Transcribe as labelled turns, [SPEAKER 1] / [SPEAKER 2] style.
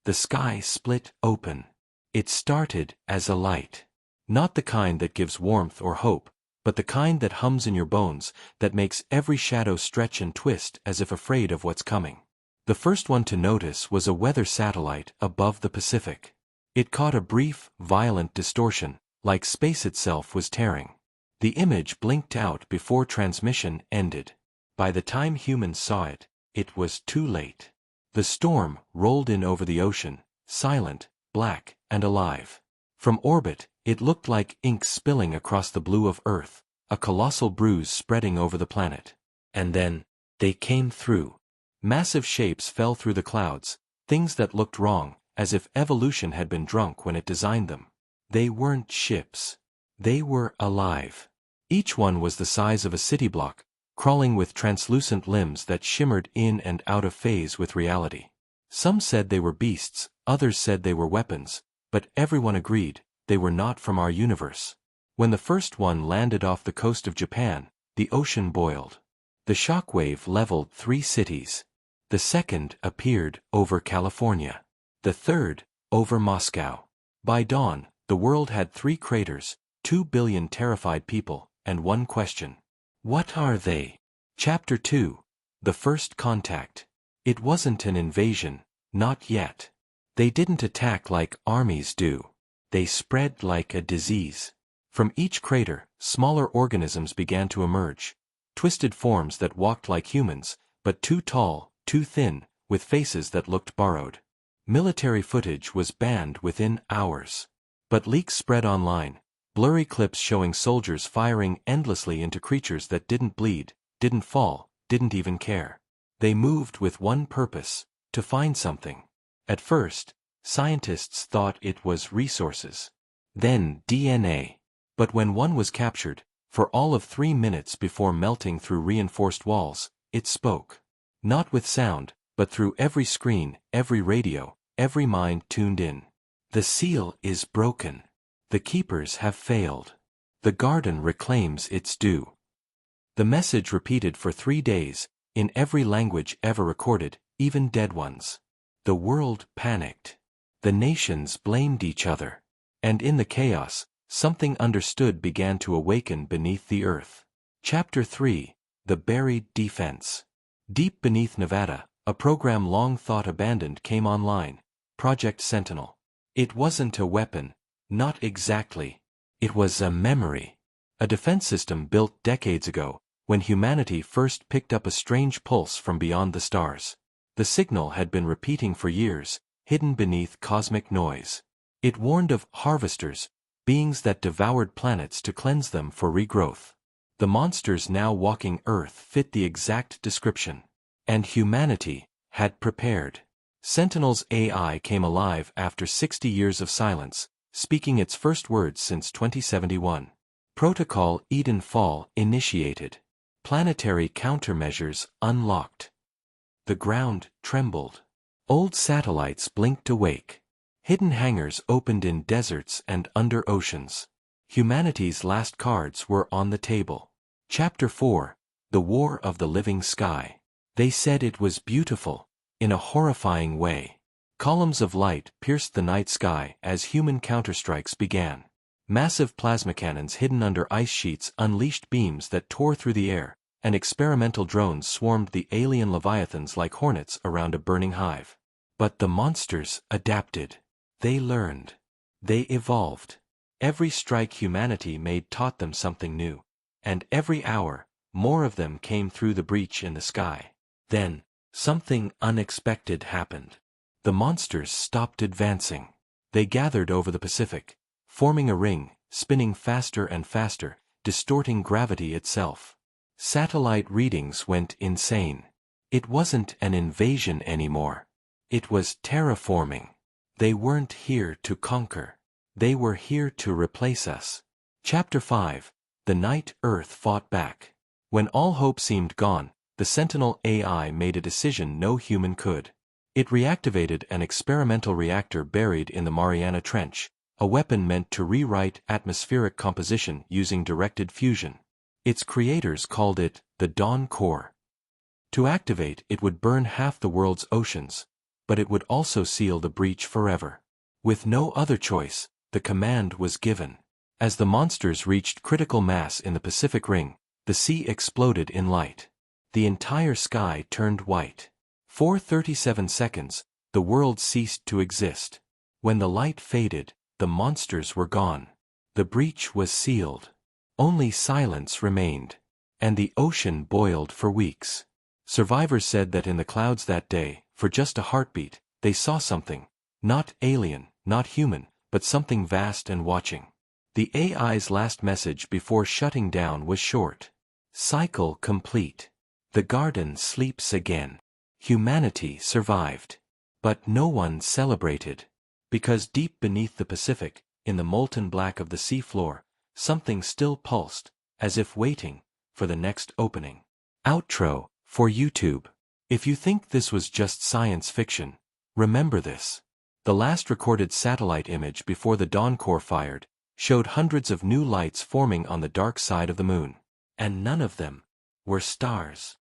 [SPEAKER 1] The sky split open. It started as a light. Not the kind that gives warmth or hope, but the kind that hums in your bones, that makes every shadow stretch and twist as if afraid of what's coming. The first one to notice was a weather satellite above the Pacific. It caught a brief, violent distortion, like space itself was tearing. The image blinked out before transmission ended. By the time humans saw it, it was too late. The storm rolled in over the ocean, silent, black, and alive. From orbit, it looked like ink spilling across the blue of Earth, a colossal bruise spreading over the planet. And then, they came through. Massive shapes fell through the clouds, things that looked wrong, as if evolution had been drunk when it designed them. They weren't ships. They were alive. Each one was the size of a city block, crawling with translucent limbs that shimmered in and out of phase with reality. Some said they were beasts, others said they were weapons, but everyone agreed, they were not from our universe. When the first one landed off the coast of Japan, the ocean boiled. The shockwave leveled 3 cities. The second appeared over California. The third, over Moscow. By dawn, the world had 3 craters, 2 billion terrified people, and one question. What are they? Chapter 2. The First Contact. It wasn't an invasion, not yet. They didn't attack like armies do. They spread like a disease. From each crater, smaller organisms began to emerge. Twisted forms that walked like humans, but too tall, too thin, with faces that looked borrowed. Military footage was banned within hours. But leaks spread online, blurry clips showing soldiers firing endlessly into creatures that didn't bleed, didn't fall, didn't even care. They moved with one purpose, to find something. At first, scientists thought it was resources. Then DNA. But when one was captured, for all of 3 minutes before melting through reinforced walls, it spoke. Not with sound, but through every screen, every radio, every mind tuned in. The seal is broken. The keepers have failed. The garden reclaims its due. The message repeated for 3 days, in every language ever recorded, even dead ones. The world panicked. The nations blamed each other. And in the chaos, something understood began to awaken beneath the earth. Chapter 3. The Buried Defense. Deep beneath Nevada, a program long thought abandoned came online, Project Sentinel. It wasn't a weapon, not exactly. It was a memory. A defense system built decades ago, when humanity first picked up a strange pulse from beyond the stars. The signal had been repeating for years, hidden beneath cosmic noise. It warned of harvesters, beings that devoured planets to cleanse them for regrowth. The monsters now walking Earth fit the exact description. And humanity had prepared. Sentinel's AI came alive after 60 years of silence, speaking its first words since 2071. Protocol Eden Fall initiated. Planetary countermeasures unlocked. The ground trembled. Old satellites blinked awake. Hidden hangars opened in deserts and under oceans. Humanity's last cards were on the table. Chapter 4. The War of the Living Sky. They said it was beautiful, in a horrifying way. Columns of light pierced the night sky as human counterstrikes began. Massive plasma cannons hidden under ice sheets unleashed beams that tore through the air, and experimental drones swarmed the alien leviathans like hornets around a burning hive. But the monsters adapted. They learned. They evolved. Every strike humanity made taught them something new. And every hour, more of them came through the breach in the sky. Then, something unexpected happened. The monsters stopped advancing. They gathered over the Pacific, forming a ring, spinning faster and faster, distorting gravity itself. Satellite readings went insane. It wasn't an invasion anymore. It was terraforming. They weren't here to conquer. They were here to replace us. Chapter 5. The Night Earth Fought Back. When all hope seemed gone, the Sentinel AI made a decision no human could. It reactivated an experimental reactor buried in the Mariana Trench, a weapon meant to rewrite atmospheric composition using directed fusion. Its creators called it the Dawn Core. To activate, it would burn half the world's oceans. but it would also seal the breach forever. With no other choice, the command was given. As the monsters reached critical mass in the Pacific Ring, the sea exploded in light. The entire sky turned white. For 37 seconds, the world ceased to exist. When the light faded, the monsters were gone. The breach was sealed. Only silence remained. And the ocean boiled for weeks. Survivors said that in the clouds that day, for just a heartbeat, they saw something. Not alien, not human, but something vast and watching. The AI's last message before shutting down was short. Cycle complete. The garden sleeps again. Humanity survived. But no one celebrated. Because deep beneath the Pacific, in the molten black of the sea floor, something still pulsed, as if waiting for the next opening. Outro, for YouTube. If you think this was just science fiction, remember this. The last recorded satellite image before the dawn core fired showed hundreds of new lights forming on the dark side of the moon. And none of them were stars.